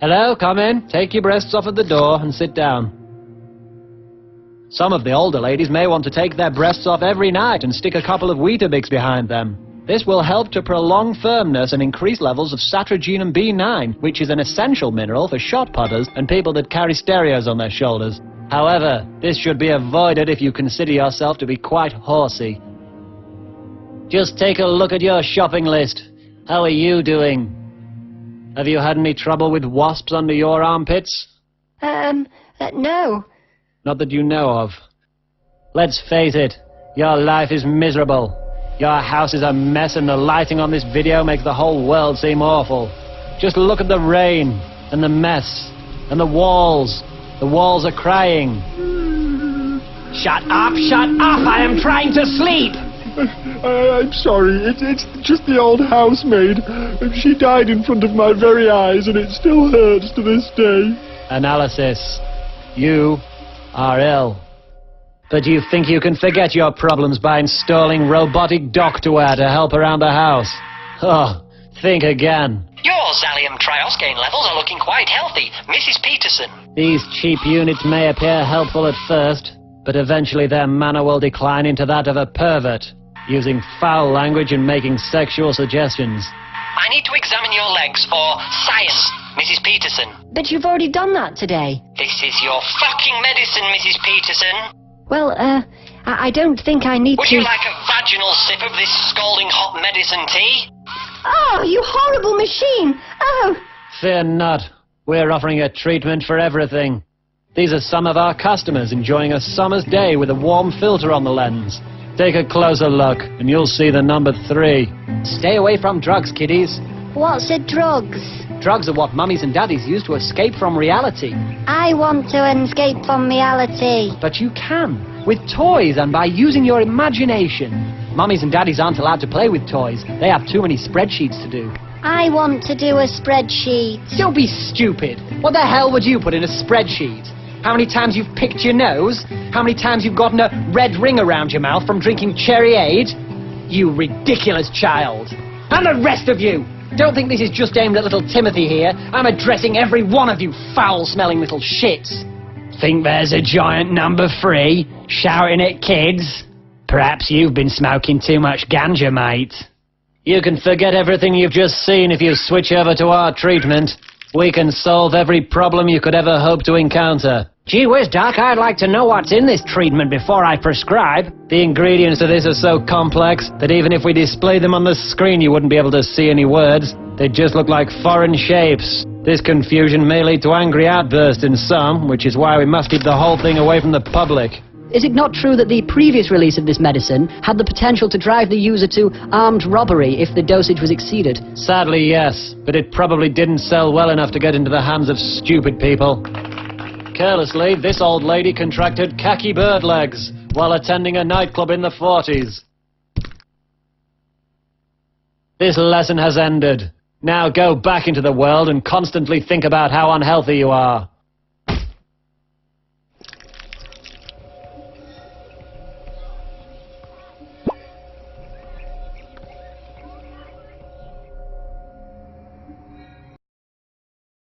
Hello, come in. Take your breasts off at the door and sit down. Some of the older ladies may want to take their breasts off every night and stick a couple of Weetabix behind them. This will help to prolong firmness and increase levels of satrogenum B9, which is an essential mineral for shot putters and people that carry stereos on their shoulders. However, this should be avoided if you consider yourself to be quite horsey. Just take a look at your shopping list. How are you doing? Have you had any trouble with wasps under your armpits? No. Not that you know of. Let's face it, your life is miserable. Your house is a mess and the lighting on this video makes the whole world seem awful. Just look at the rain, and the mess, and the walls. The walls are crying. Shut up, I am trying to sleep! I'm sorry, it's just the old housemaid. She died in front of my very eyes and it still hurts to this day. Analysis. You are ill. But you think you can forget your problems by installing robotic doctorware to help around the house? Oh, think again. Your Zalium trioscane levels are looking quite healthy, Mrs. Peterson. These cheap units may appear helpful at first, but eventually their manner will decline into that of a pervert, using foul language and making sexual suggestions. I need to examine your legs for science, Mrs. Peterson. But you've already done that today. This is your fucking medicine, Mrs. Peterson. Well, I don't think I need to... Would you like a vaginal sip of this scalding hot medicine tea? Oh, you horrible machine! Oh! Fear not. We're offering a treatment for everything. These are some of our customers enjoying a summer's day with a warm filter on the lens. Take a closer look, and you'll see the number 3. Stay away from drugs, kiddies. What's a drugs? Drugs are what mummies and daddies use to escape from reality. I want to escape from reality. But you can, with toys and by using your imagination. Mummies and daddies aren't allowed to play with toys. They have too many spreadsheets to do. I want to do a spreadsheet. Don't be stupid. What the hell would you put in a spreadsheet? How many times you've picked your nose? How many times you've gotten a red ring around your mouth from drinking Cherryade? You ridiculous child. And the rest of you! Don't think this is just aimed at little Timothy here. I'm addressing every one of you foul-smelling little shits. Think there's a giant number 3 shouting at kids? Perhaps you've been smoking too much ganja, mate. You can forget everything you've just seen if you switch over to our treatment. We can solve every problem you could ever hope to encounter. Gee whiz, Doc, I'd like to know what's in this treatment before I prescribe. The ingredients of this are so complex that even if we display them on the screen you wouldn't be able to see any words. They just look like foreign shapes. This confusion may lead to angry outbursts in some, which is why we must keep the whole thing away from the public. Is it not true that the previous release of this medicine had the potential to drive the user to armed robbery if the dosage was exceeded? Sadly, yes, but it probably didn't sell well enough to get into the hands of stupid people. Carelessly, this old lady contracted khaki bird legs while attending a nightclub in the 40s. This lesson has ended. Now go back into the world and constantly think about how unhealthy you are.